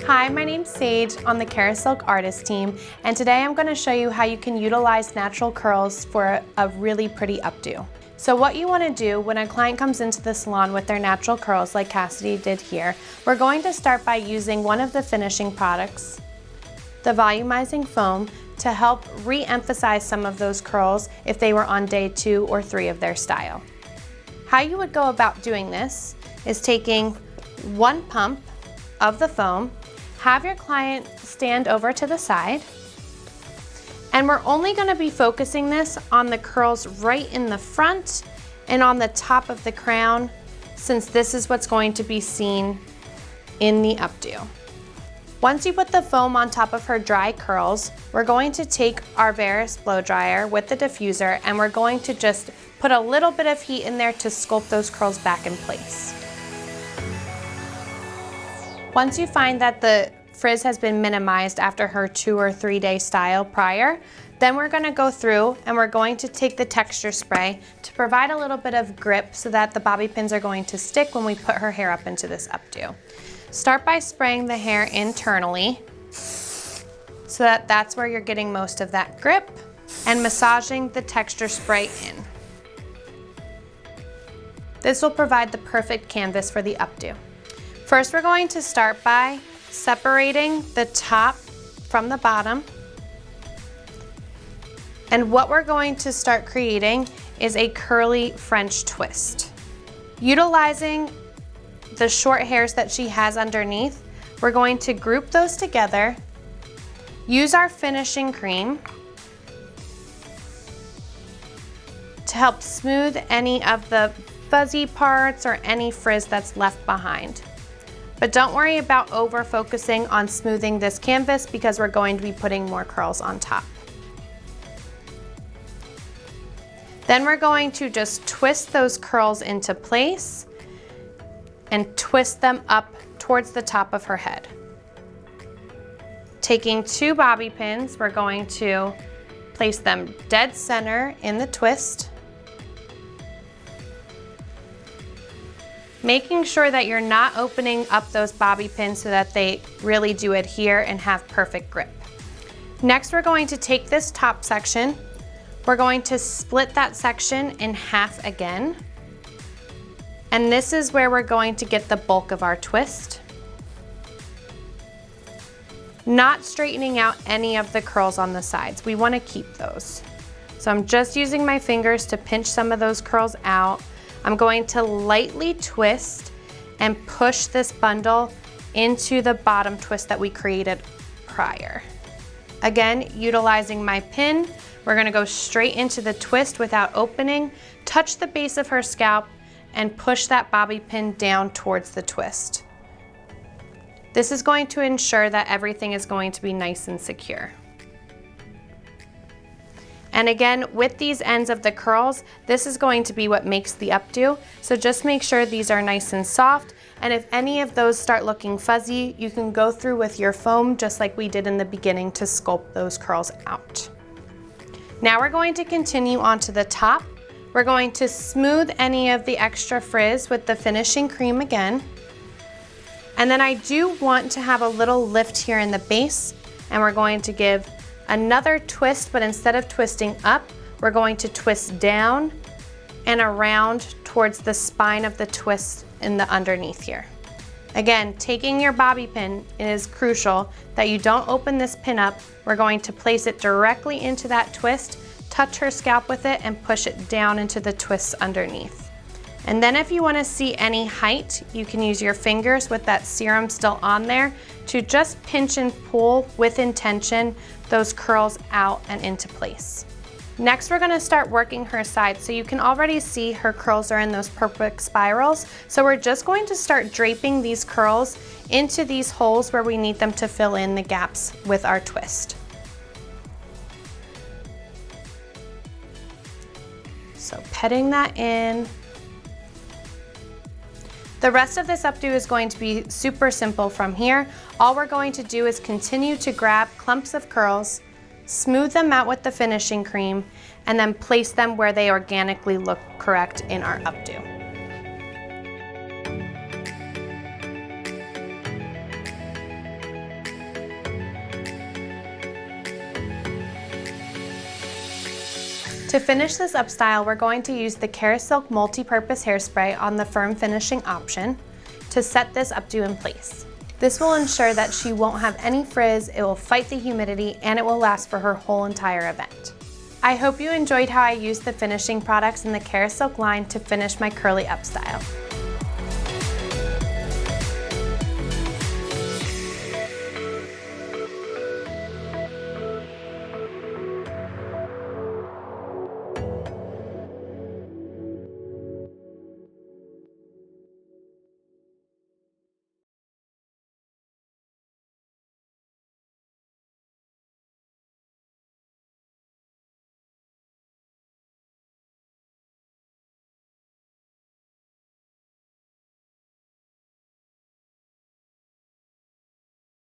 Hi, my name's Sage on the KERASILK artist team, and today I'm going to show you how you can utilize natural curls for a really pretty updo. So what you want to do when a client comes into the salon with their natural curls like Cassidy did here, we're going to start by using one of the finishing products, the Volumizing Foam, to help re-emphasize some of those curls if they were on day 2 or 3 of their style. How you would go about doing this is taking one pump of the foam, have your client stand over to the side, and we're only going to be focusing this on the curls right in the front and on the top of the crown, since this is what's going to be seen in the updo. Once you put the foam on top of her dry curls, we're going to take our Varus blow dryer with the diffuser and we're going to just put a little bit of heat in there to sculpt those curls back in place. Once you find that the frizz has been minimized after her 2 or 3 day style prior, then we're going to go through and we're going to take the texture spray to provide a little bit of grip so that the bobby pins are going to stick when we put her hair up into this updo. Start by spraying the hair internally so that that's where you're getting most of that grip, and massaging the texture spray in. This will provide the perfect canvas for the updo. First, we're going to start by separating the top from the bottom. And what we're going to start creating is a curly French twist. Utilizing the short hairs that she has underneath, we're going to group those together, use our finishing cream to help smooth any of the fuzzy parts or any frizz that's left behind. But don't worry about over focusing on smoothing this canvas because we're going to be putting more curls on top. Then we're going to just twist those curls into place and twist them up towards the top of her head. Taking 2 bobby pins, we're going to place them dead center in the twist, making sure that you're not opening up those bobby pins so that they really do adhere and have perfect grip. Next, we're going to take this top section, we're going to split that section in half again, and this is where we're going to get the bulk of our twist. Not straightening out any of the curls on the sides. We want to keep those. So I'm just using my fingers to pinch some of those curls out. I'm going to lightly twist and push this bundle into the bottom twist that we created prior. Again, utilizing my pin, we're going to go straight into the twist without opening, touch the base of her scalp, and push that bobby pin down towards the twist. This is going to ensure that everything is going to be nice and secure. And again, with these ends of the curls, this is going to be what makes the updo. So just make sure these are nice and soft. And if any of those start looking fuzzy, you can go through with your foam just like we did in the beginning to sculpt those curls out. Now we're going to continue on to the top. We're going to smooth any of the extra frizz with the finishing cream again. And then I do want to have a little lift here in the base, and we're going to give another twist, but instead of twisting up, we're going to twist down and around towards the spine of the twist in the underneath here. Again, taking your bobby pin, it is crucial that you don't open this pin up. We're going to place it directly into that twist, touch her scalp with it, and push it down into the twists underneath. And then if you want to see any height, you can use your fingers with that serum still on there to just pinch and pull with intention those curls out and into place. Next, we're going to start working her side. So you can already see her curls are in those perfect spirals. So we're just going to start draping these curls into these holes where we need them to fill in the gaps with our twist. So petting that in. The rest of this updo is going to be super simple from here. All we're going to do is continue to grab clumps of curls, smooth them out with the finishing cream, and then place them where they organically look correct in our updo. To finish this up style, we're going to use the KERASILK multi-purpose hairspray on the firm finishing option to set this updo in place. This will ensure that she won't have any frizz, it will fight the humidity, and it will last for her whole entire event. I hope you enjoyed how I used the finishing products in the KERASILK line to finish my curly up style.